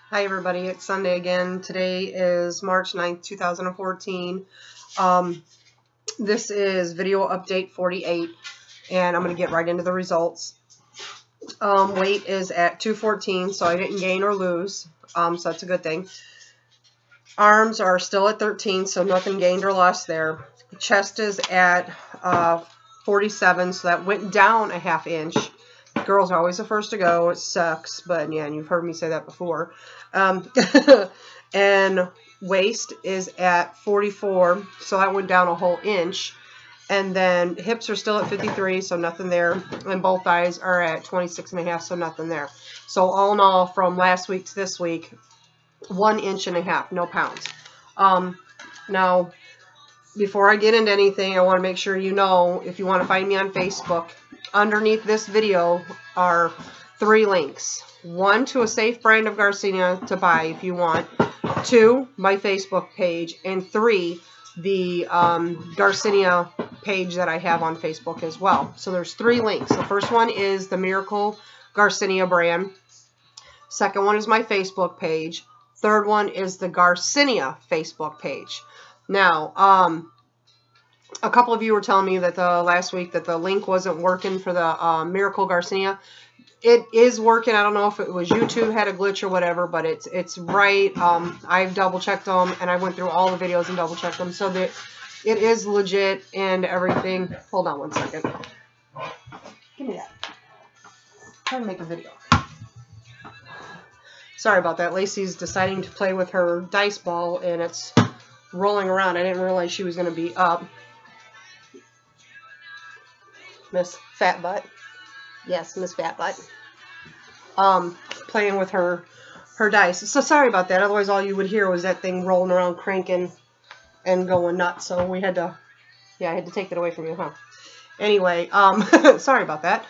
Hi everybody, it's Sunday again. Today is March 9th, 2014. This is video update 48, and I'm going to get right into the results. Weight is at 214, so I didn't gain or lose, so that's a good thing. Arms are still at 13, so nothing gained or lost there. Chest is at 47, so that went down a ½ inch. Girls are always the first to go. It sucks, but yeah, and you've heard me say that before. And waist is at 44, so that went down a whole inch. And then hips are still at 53, so nothing there. And both thighs are at 26.5, so nothing there. So all in all, from last week to this week, 1.5 inches, no pounds. Now, before I get into anything, I want to make sure you know, if you want to find me on Facebook, underneath this video are 3 links. 1, to a safe brand of Garcinia to buy if you want. 2, my Facebook page. And 3, the Garcinia page that I have on Facebook as well. So there's 3 links. The first one is the Miracle Garcinia brand. Second one is my Facebook page. Third one is the Garcinia Facebook page. Now, a couple of you were telling me that last week that the link wasn't working for the Miracle Garcinia. It is working. I don't know if it was YouTube had a glitch or whatever, but it's right. I've double checked them, and I went through all the videos and double checked them, so that it is legit and everything. Hold on one second. Give me that. I'm trying to make a video. Sorry about that. Lacey's deciding to play with her dice ball, and it's rolling around. I didn't realize she was going to be up. Miss Fat Butt. Yes, Miss Fat Butt. Playing with her dice. So sorry about that. Otherwise, all you would hear was that thing rolling around, cranking, and going nuts. So we had to, yeah, I had to take that away from you, huh? Anyway, sorry about that.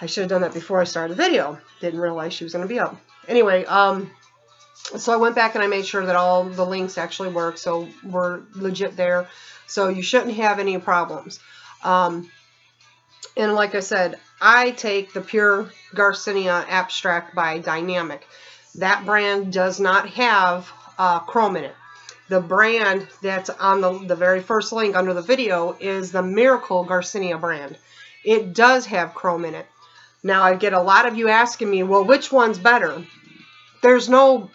I should have done that before I started the video. Didn't realize she was going to be up. Anyway, so I went back and I made sure that all the links actually work. So we're legit there. So you shouldn't have any problems. And like I said, I take the pure Garcinia Abstract by Dynamic. That brand does not have chrome in it. The brand that's on the very first link under the video is the Miracle Garcinia brand. It does have chrome in it. Now, I get a lot of you asking me, well, which one's better? There's no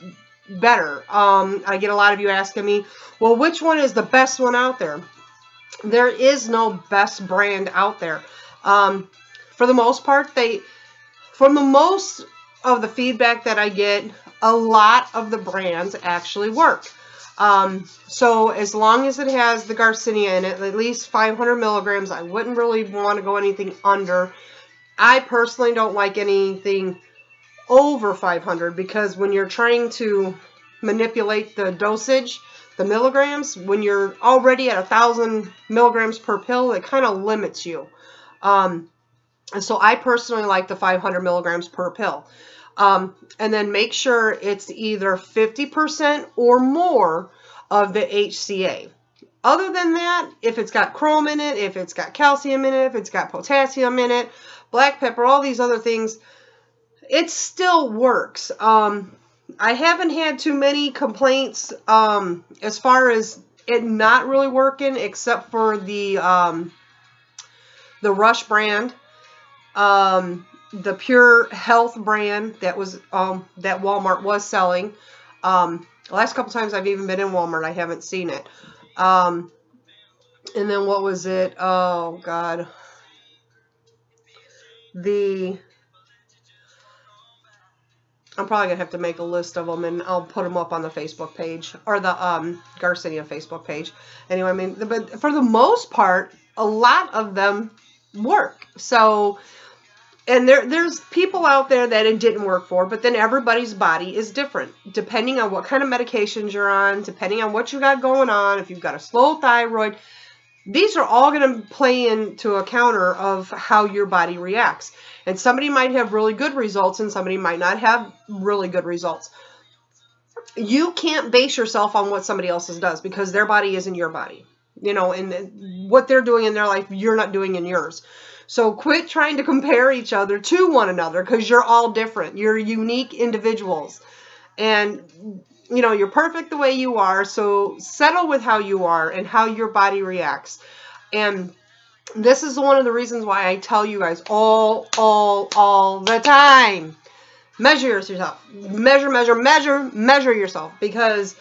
better. I get a lot of you asking me, well, which one is the best one out there? There is no best brand out there. For the most part, from the most of the feedback that I get, a lot of the brands actually work. So as long as it has the Garcinia in it, at least 500 milligrams, I wouldn't really want to go anything under. I personally don't like anything over 500 because when you're trying to manipulate the dosage, the milligrams, when you're already at 1,000 milligrams per pill, it kind of limits you. And so I personally like the 500 milligrams per pill. And then make sure it's either 50% or more of the HCA. Other than that, if it's got chrome in it, if it's got calcium in it, if it's got potassium in it, black pepper, all these other things, it still works. I haven't had too many complaints as far as it not really working, except for the Rush brand, the Pure Health brand that was that Walmart was selling. The last couple times I've even been in Walmart, I haven't seen it. And then what was it? Oh God, I'm probably gonna have to make a list of them, and I'll put them up on the Facebook page or the Garcinia Facebook page. Anyway, I mean, but for the most part, a lot of them work. So, and there's people out there that it didn't work for, but then everybody's body is different depending on what kind of medications you're on, depending on what you got going on. If you've got a slow thyroid, these are all going to play into a counter of how your body reacts. And somebody might have really good results and somebody might not have really good results. You can't base yourself on what somebody else's does because their body isn't your body. You know, and what they're doing in their life, you're not doing in yours. So quit trying to compare each other to one another because you're all different. You're unique individuals. And, you know, you're perfect the way you are. So settle with how you are and how your body reacts. And this is one of the reasons why I tell you guys all the time. Measure yourself. Measure yourself. Because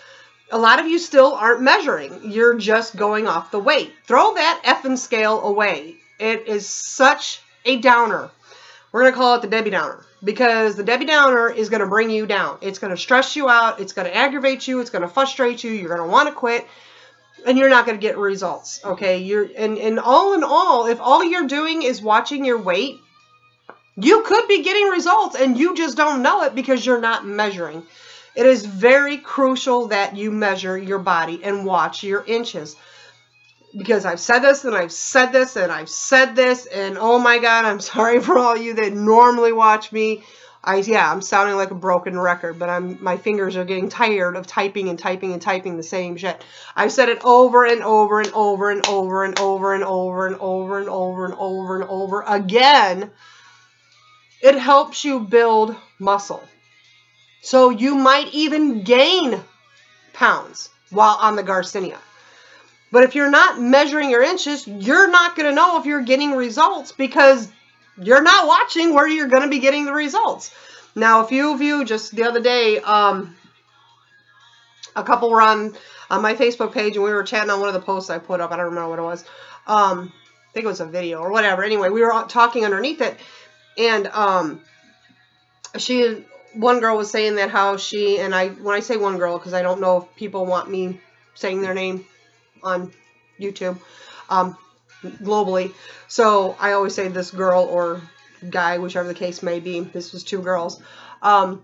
a lot of you still aren't measuring. You're just going off the weight. Throw that effing scale away. It is such a downer. We're going to call it the Debbie Downer. Because the Debbie Downer is going to bring you down. It's going to stress you out. It's going to aggravate you. It's going to frustrate you. You're going to want to quit. And you're not going to get results. Okay? And all in all, if all you're doing is watching your weight, you could be getting results and you just don't know it because you're not measuring. It is very crucial that you measure your body and watch your inches. Because I've said this and I've said this and I've said this, and oh my God, I'm sorry for all you that normally watch me. Yeah, I'm sounding like a broken record, but my fingers are getting tired of typing and typing and typing the same shit. I've said it over and over and over and over and over and over and over and over and over and over again. It helps you build muscle. So you might even gain pounds while on the Garcinia. But if you're not measuring your inches, you're not going to know if you're getting results because you're not watching where you're going to be getting the results. Now, a few of you, just the other day, a couple were on my Facebook page and we were chatting on one of the posts I put up. I don't remember what it was. I think it was a video or whatever. Anyway, we were talking underneath it. And one girl was saying that how she, and when I say one girl, because I don't know if people want me saying their name on YouTube, globally. So I always say this girl or guy, whichever the case may be. This was two girls, about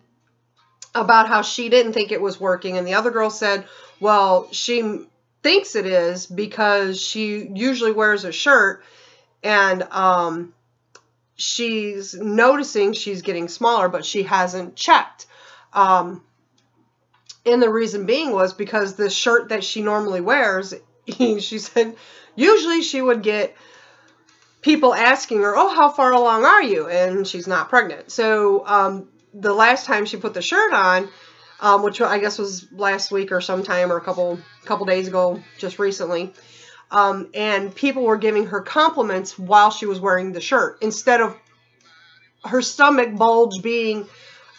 how she didn't think it was working. And the other girl said, well, she thinks it is because she usually wears a shirt and, she's noticing she's getting smaller, but she hasn't checked. And the reason being was because the shirt that she normally wears, she said, usually she would get people asking her, oh, how far along are you? And she's not pregnant. So the last time she put the shirt on, which I guess was last week or sometime or a couple days ago, just recently, and people were giving her compliments while she was wearing the shirt. Instead of her stomach bulge being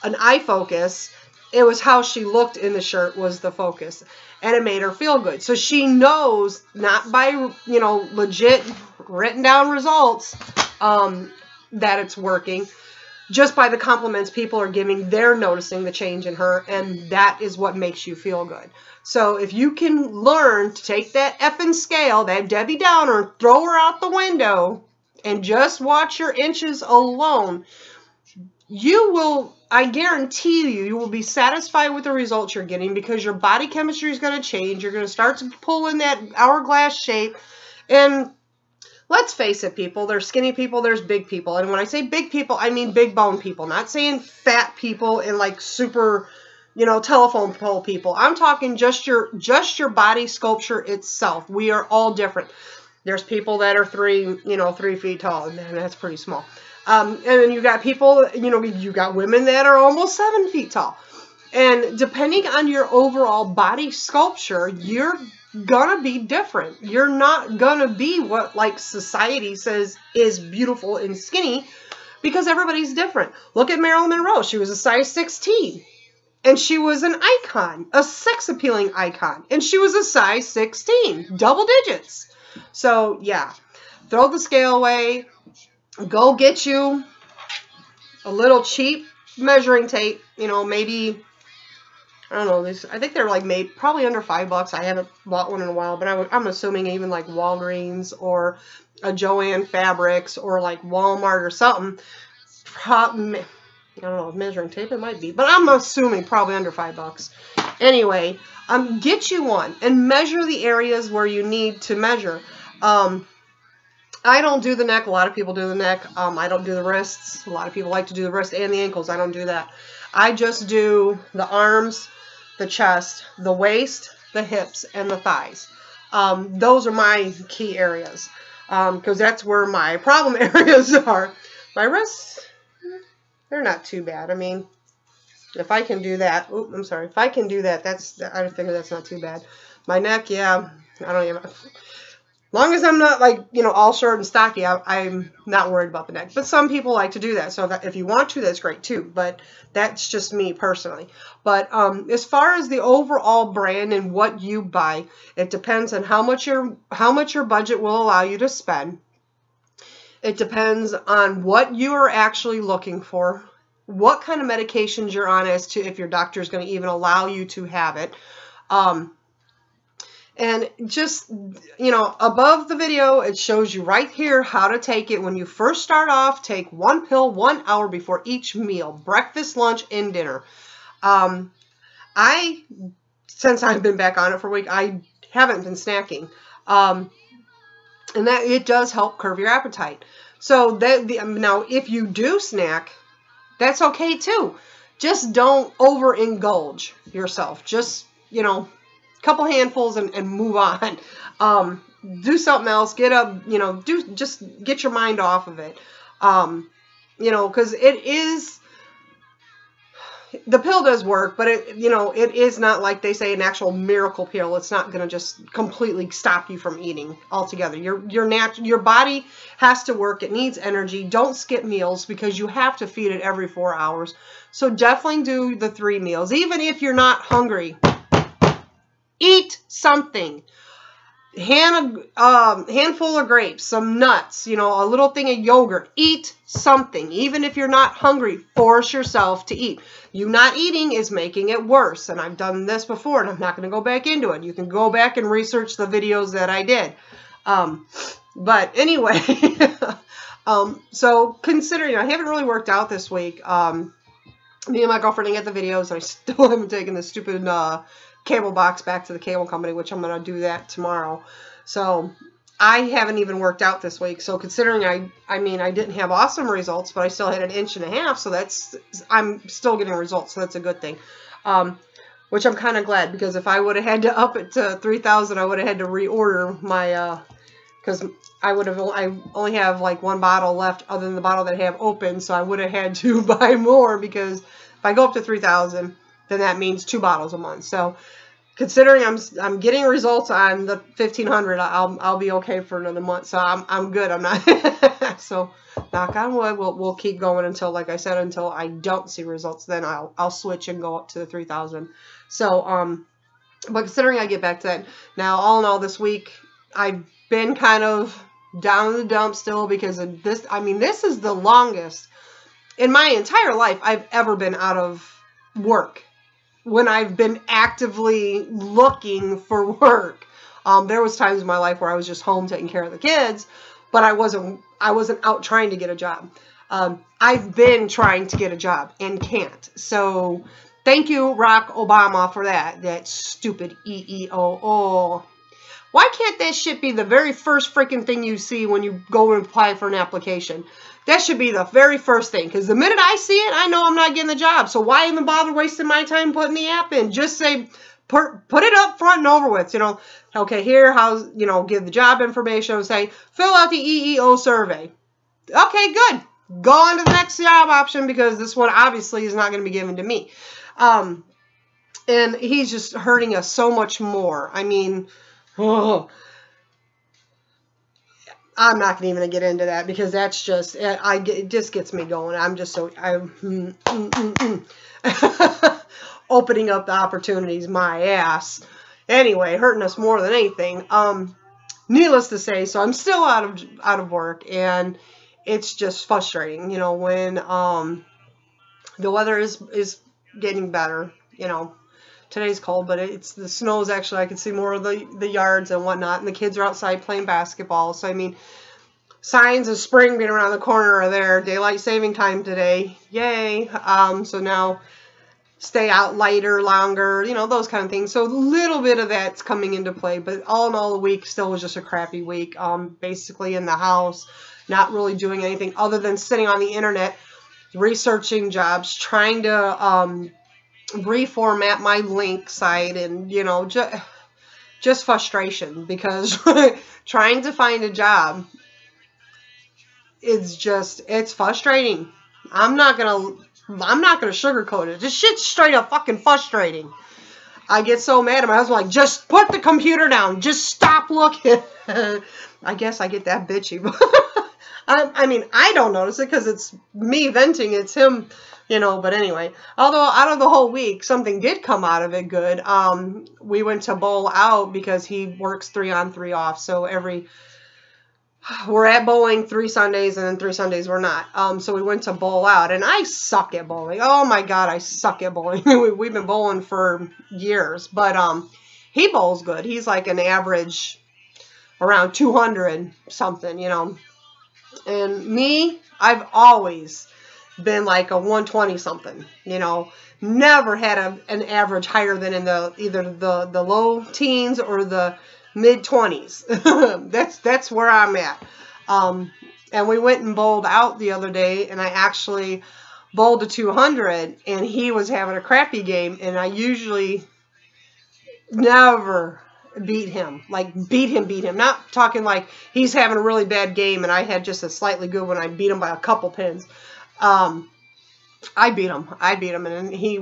an eye focus, it was how she looked in the shirt was the focus. And it made her feel good. So she knows, not by, you know, legit written down results, that it's working. Just by the compliments people are giving, they're noticing the change in her. And that is what makes you feel good. So if you can learn to take that effing scale, that Debbie Downer, throw her out the window, and just watch your inches alone, you will, I guarantee you will be satisfied with the results you're getting because your body chemistry is going to change. You're going to start to pull in that hourglass shape. And let's face it, people, there's skinny people, there's big people. And when I say big people, I mean big bone people. Not saying fat people and like super, you know, telephone pole people. I'm talking just your body sculpture itself. We are all different. There's people that are 3 feet tall, and that's pretty small. And then you got people, you know, you got women that are almost 7 feet tall. And depending on your overall body sculpture, you're gonna be different. You're not gonna be what like society says is beautiful and skinny because everybody's different. Look at Marilyn Monroe. She was a size 16. And she was an icon, a sex-appealing icon. And she was a size 16, double digits. So, yeah, throw the scale away. Go get you a little cheap measuring tape. You know, maybe, I don't know, I think they're like made probably under $5. I haven't bought one in a while, but I'm assuming even like Walgreens or a Joann Fabrics or like Walmart or something. I don't know, measuring tape it might be, but I'm assuming probably under $5. Anyway, get you one and measure the areas where you need to measure. I don't do the neck. A lot of people do the neck. I don't do the wrists. A lot of people like to do the wrists and the ankles. I don't do that. I just do the arms, the chest, the waist, the hips, and the thighs. Those are my key areas because that's where my problem areas are. My wrists, they're not too bad. I mean, If I can do that, oop, I'm sorry. If I can do that, I figure that's not too bad. My neck, yeah, I don't even. Long as I'm not like, you know, all short and stocky, I'm not worried about the neck. But some people like to do that. So if you want to, that's great too. But that's just me personally. But as far as the overall brand and what you buy, it depends on how much your budget will allow you to spend. It depends on what you are actually looking for, what kind of medications you're on as to if your doctor is going to even allow you to have it. And just, you know, above the video, it shows you right here how to take it. When you first start off, take 1 pill 1 hour before each meal, breakfast, lunch, and dinner. Since I've been back on it for a week, I haven't been snacking. And that it does help curb your appetite. So now if you do snack, that's okay too. Just don't overindulge yourself. Just, you know, couple handfuls and move on. Do something else. Get up, you know, just get your mind off of it. You know, because the pill does work, but it is not like they say an actual miracle pill. It's not going to just completely stop you from eating altogether. Your body has to work. It needs energy. Don't skip meals because you have to feed it every 4 hours. So definitely do the 3 meals. Even if you're not hungry, eat something. Handful of grapes, some nuts, you know, a little thing of yogurt. Eat something. Even if you're not hungry, force yourself to eat. You not eating is making it worse. And I've done this before, and I'm not going to go back into it. You can go back and research the videos that I did. But anyway, so considering I haven't really worked out this week, me and my girlfriend didn't get the videos, and I still haven't taken the stupid cable box back to the cable company, which I'm going to do that tomorrow. So I haven't even worked out this week. So considering I mean, I didn't have awesome results, but I still had 1.5 inches. So I'm still getting results. So that's a good thing. Which I'm kind of glad, because if I would have had to up it to 3,000, I would have had to reorder my, because I only have like 1 bottle left other than the bottle that I have open. So I would have had to buy more, because if I go up to 3,000, then that means 2 bottles a month. So considering I'm getting results on the 1,500, I'll be okay for another month. So I'm good. I'm not. So knock on wood. We'll keep going until, like I said, until I don't see results. Then I'll switch and go up to the 3,000. So but considering I get back to that now, all in all, this week I've been kind of down in the dump still because of this. I mean, this is the longest in my entire life I've ever been out of work. When I've been actively looking for work. There was times in my life where I was just home taking care of the kids, but I wasn't out trying to get a job. I've been trying to get a job and can't. So thank you, Barack Obama, for that. That stupid EEOO. Why can't that shit be the very first freaking thing you see when you go and apply for an application? That should be the very first thing, because the minute I see it, I know I'm not getting the job. So why even bother wasting my time putting the app in? Just say, put it up front and over with. You know, okay, here, give the job information. Say, fill out the EEO survey. Okay, good. Go on to the next job option, because this one obviously is not going to be given to me. And he's just hurting us so much more. I mean, oh. I'm not even going to get into that, because that's just, it just gets me going. I'm just so, opening up the opportunities, my ass. Anyway, hurting us more than anything. Needless to say, so I'm still out of work, and it's just frustrating, you know, when the weather is getting better, you know. Today's cold, but the snow's actually, I can see more of the yards and whatnot, and the kids are outside playing basketball. So, I mean, signs of spring being around the corner are there. Daylight saving time today. Yay. So now stay out later, longer, you know, those kind of things. So a little bit of that's coming into play, but all in all, the week still was just a crappy week. Basically in the house, not really doing anything other than sitting on the internet, researching jobs, trying to, reformat my link site, and you know, just frustration, because trying to find a job, it's frustrating. I'm not gonna I'm not going to sugarcoat it. This shit's straight up fucking frustrating. I get so mad at my husband, like, just put the computer down. Just stop looking. I guess I get that bitchy. I mean, I don't notice it because it's me venting. It's him, you know. But anyway, although out of the whole week, something did come out of it good. We went to bowl out because he works 3 on 3 off. So we're at bowling 3 Sundays and then 3 Sundays we're not. So we went to bowl out, and I suck at bowling. Oh my God, I suck at bowling. We've been bowling for years, but he bowls good. He's like an average around 200 something, you know. And me, I've always been like a 120 something, you know. Never had an average higher than in either the low teens or the mid 20s. That's where I'm at. And we went and bowled out the other day, and I actually bowled a 200, and he was having a crappy game, and I usually never beat him. Like, beat him. Not talking like he's having a really bad game and I had just a slightly good one. I beat him by a couple pins. I beat him, and he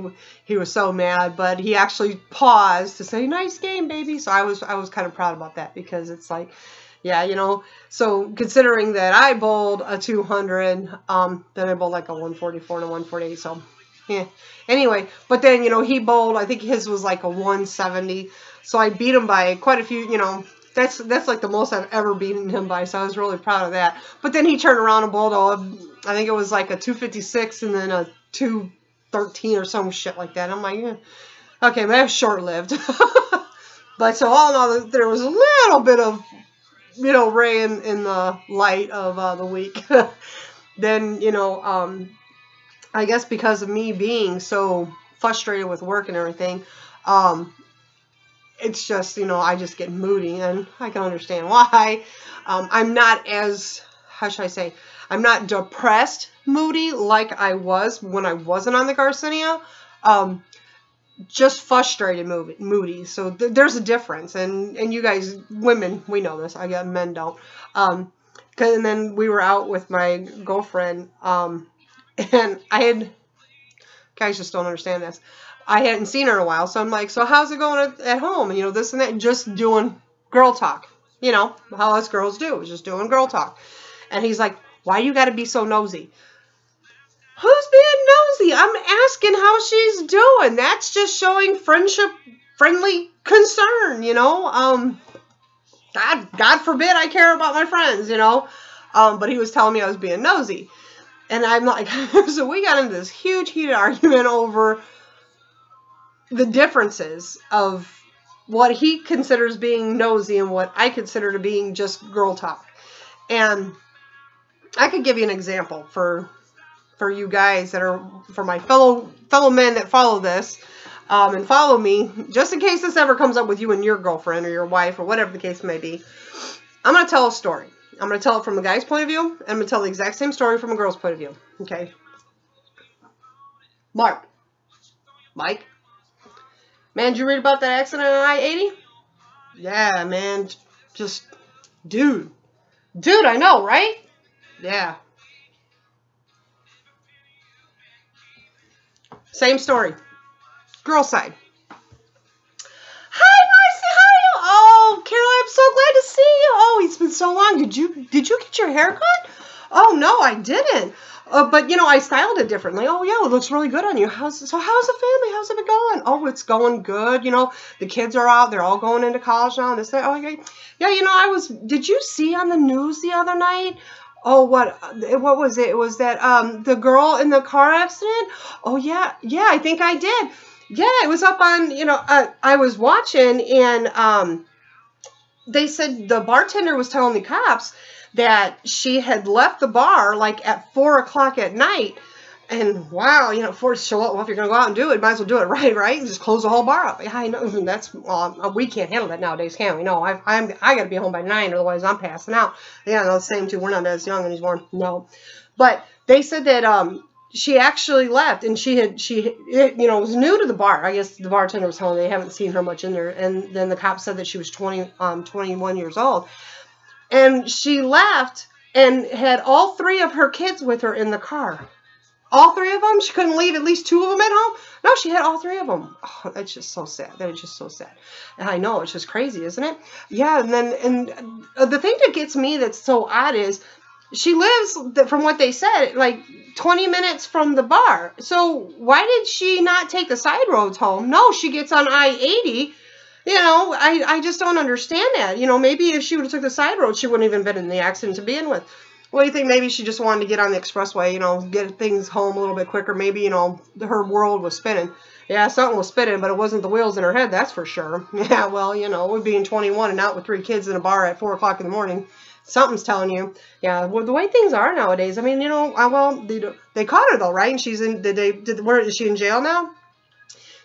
was so mad, but he actually paused to say, "Nice game, baby." So I was kind of proud about that, because it's like, yeah, you know, so considering that I bowled a 200, then I bowled like a 144 and a 148, so yeah. Anyway, but then, you know, he bowled, I think his was like a 170, so I beat him by quite a few, you know. That's like the most I've ever beaten him by, so I was really proud of that. But then he turned around and bowled, I think it was like a 256 and then a 213 or some shit like that. I'm like, yeah. Okay, but that was short-lived. But so all in all, there was a little bit of, you know, ray in the light of the week. Then, you know, I guess because of me being so frustrated with work and everything, it's just, you know, I just get moody, and I can understand why. I'm not as, how should I say, I'm not depressed moody like I was when I wasn't on the Garcinia. Just frustrated moody. So there's a difference. And you guys, women, we know this. I guess men don't. And then we were out with my girlfriend, and guys just don't understand this. I hadn't seen her in a while, so I'm like, so how's it going at home? And, you know, this and that, and just doing girl talk. You know, how us girls do, just doing girl talk. And he's like, why you got to be so nosy? Who's being nosy? I'm asking how she's doing. That's just showing friendly concern, you know. God forbid I care about my friends, you know. But he was telling me I was being nosy. And I'm like, so we got into this huge heated argument over the differences of what he considers being nosy and what I consider to being just girl talk. And I could give you an example for you guys that are, for my fellow men that follow this, and follow me, just in case this ever comes up with you and your girlfriend or your wife or whatever the case may be. I'm going to tell a story. I'm going to tell it from a guy's point of view, and I'm going to tell the exact same story from a girl's point of view. Okay? Mike? Man, did you read about that accident on I-80? Yeah, man. Just, dude, I know, right? Yeah. Same story. Girl side. Hi, Marcy, how are you? Oh, Carol, I'm so glad to see you. Oh, it's been so long. Did you get your hair cut? Oh, no, I didn't. But, you know, I styled it differently. Oh, yeah, it looks really good on you. How's the family? How's it been going? Oh, it's going good. You know, the kids are out. They're all going into college now. This, that. Oh, yeah, you know, did you see on the news the other night? Oh, what was it? It was that, the girl in the car accident? Oh, yeah, I think I did. Yeah, it was up on, you know, I was watching, and, they said the bartender was telling the cops that she had left the bar, like, at 4 o'clock at night. And, wow, you know, well, if you're going to go out and do it, might as well do it right? And just close the whole bar up. I know, we can't handle that nowadays, can we? No, I got to be home by 9, otherwise I'm passing out. Yeah, no, same too. We're not as young anymore. No. But they said that, she actually left, and she you know, was new to the bar. I guess the bartender was telling them they haven't seen her much in there. And then the cops said that she was 21 years old. And she left and had all 3 of her kids with her in the car. All three of them? She couldn't leave at least two of them at home? No, she had all three of them. Oh, that's just so sad. That is just so sad. And I know, it's just crazy, isn't it? Yeah, and the thing that gets me that's so odd is she lives, from what they said, like 20 minutes from the bar. So why did she not take the side roads home? No, she gets on I-80. You know, I just don't understand that. You know, maybe if she would have took the side road, she wouldn't even been in the accident to begin with. What do you think? Maybe she just wanted to get on the expressway, you know, get things home a little bit quicker. Maybe, you know, her world was spinning. Yeah, something was spinning, but it wasn't the wheels in her head, that's for sure. Yeah, well, you know, with being 21 and out with 3 kids in a bar at 4 o'clock in the morning, something's telling you. Yeah, well, the way things are nowadays, I mean, you know, well, they caught her though, right? And she's in, where is she in jail now?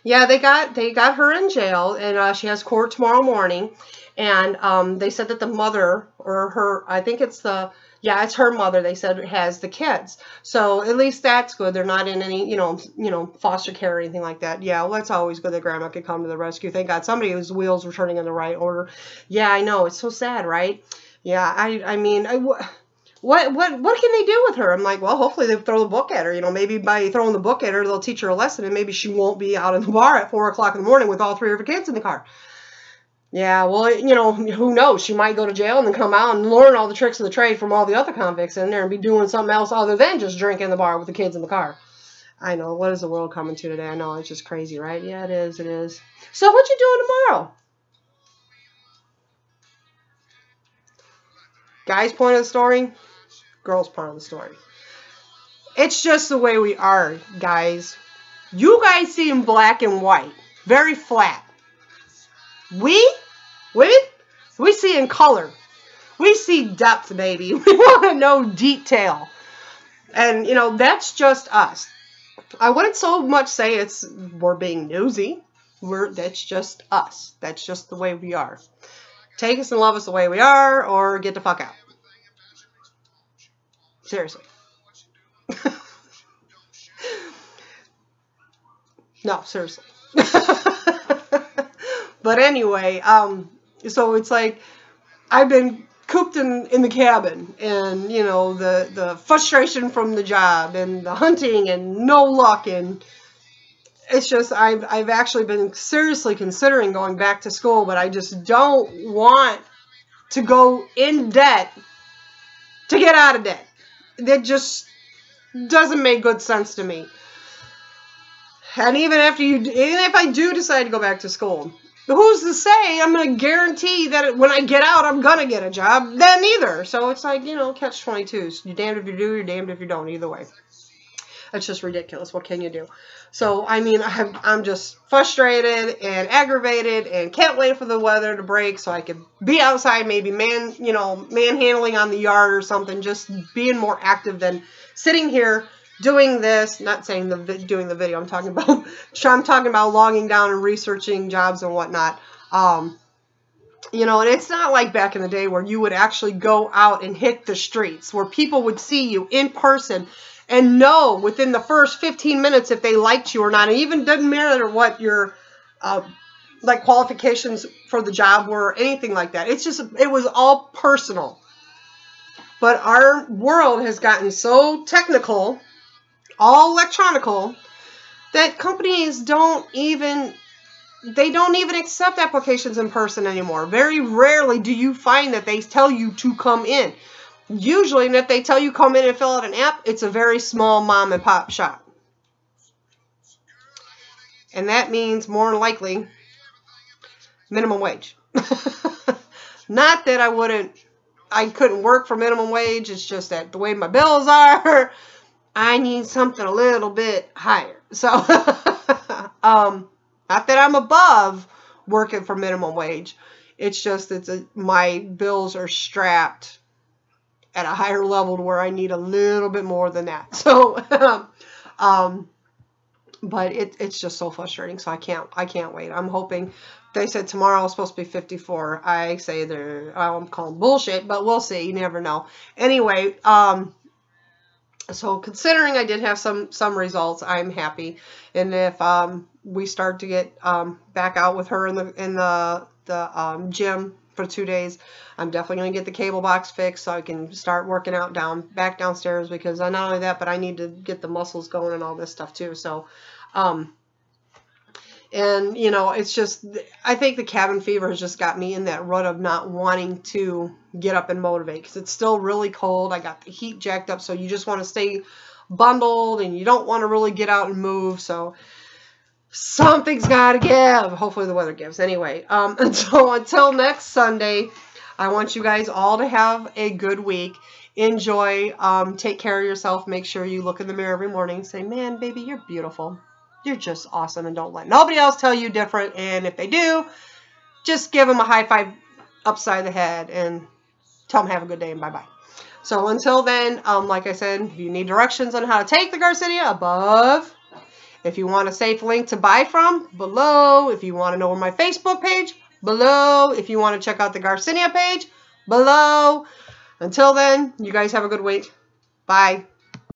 Yeah, they got her in jail, and she has court tomorrow morning. And they said that the mother, or her, I think it's it's her mother, they said, has the kids. So at least that's good. They're not in any, you know, foster care or anything like that. Yeah, well, that's always good that grandma could come to the rescue. Thank God somebody whose wheels were turning in the right order. Yeah, I know. It's so sad, right? Yeah, I mean, what can they do with her? I'm like, well, hopefully they throw the book at her. You know, maybe by throwing the book at her, they'll teach her a lesson, and maybe she won't be out in the bar at 4 o'clock in the morning with all 3 of her kids in the car. Yeah, well, you know, who knows? She might go to jail and then come out and learn all the tricks of the trade from all the other convicts in there and be doing something else other than just drinking in the bar with the kids in the car. I know. What is the world coming to today? I know. It's just crazy, right? Yeah, it is. It is. So what you doing tomorrow? Guy's point of the story, girl's part of the story. It's just the way we are, guys. You guys see in black and white. Very flat. We, women, we see in color. We see depth, baby. We want to know detail. And, you know, that's just us. I wouldn't so much say we're being nosy. That's just us. That's just the way we are. Take us and love us the way we are, or get the fuck out. Seriously. No, seriously. But anyway, so it's like I've been cooped in the cabin, and you know, the frustration from the job and the hunting and no luck, and it's just I've actually been seriously considering going back to school, but I just don't want to go in debt to get out of debt. That just doesn't make good sense to me. And even if I do decide to go back to school, who's to say I'm going to guarantee that when I get out, I'm going to get a job? Then either. So it's like, you know, catch-22. You're damned if you do, you're damned if you don't. Either way. It's just ridiculous. What can you do? So, I mean, I'm just frustrated and aggravated and can't wait for the weather to break so I can be outside, maybe manhandling on the yard or something, just being more active than sitting here doing this. Not saying doing the video. I'm talking about logging down and researching jobs and whatnot. You know, and it's not like back in the day where you would actually go out and hit the streets, where people would see you in person and know within the first 15 minutes if they liked you or not. It even doesn't matter what your like qualifications for the job were or anything like that. It's just, it was all personal. But our world has gotten so technical, all electronical, that companies don't even accept applications in person anymore. Very rarely do you find that they tell you to come in. Usually, and if they tell you come in and fill out an app, it's a very small mom and pop shop. And that means more than likely minimum wage. Not that I couldn't work for minimum wage. It's just that the way my bills are, I need something a little bit higher. So, not that I'm above working for minimum wage. It's just that my bills are strapped at a higher level to where I need a little bit more than that. So, but it's just so frustrating. So I can't wait. I'm hoping. They said tomorrow is supposed to be 54. I say I'm calling bullshit, but we'll see. You never know. Anyway, so considering I did have some results, I'm happy. And if we start to get back out with her in the gym for 2 days. I'm definitely going to get the cable box fixed so I can start working out back downstairs, because not only that, but I need to get the muscles going and all this stuff too. So, and, you know, it's just, I think the cabin fever has just got me in that rut of not wanting to get up and motivate, because it's still really cold. I got the heat jacked up, so you just want to stay bundled and you don't want to really get out and move. So something's got to give. Hopefully the weather gives. Anyway, until next Sunday, I want you guys all to have a good week. Enjoy. Take care of yourself. Make sure you look in the mirror every morning and say, man, baby, you're beautiful. You're just awesome, and don't let nobody else tell you different. And if they do, just give them a high five upside the head and tell them have a good day and bye-bye. So until then, like I said, if you need directions on how to take the Garcinia, above. If you want a safe link to buy from, below. If you want to know where my Facebook page, below. If you want to check out the Garcinia page, below. Until then, you guys have a good week. Bye.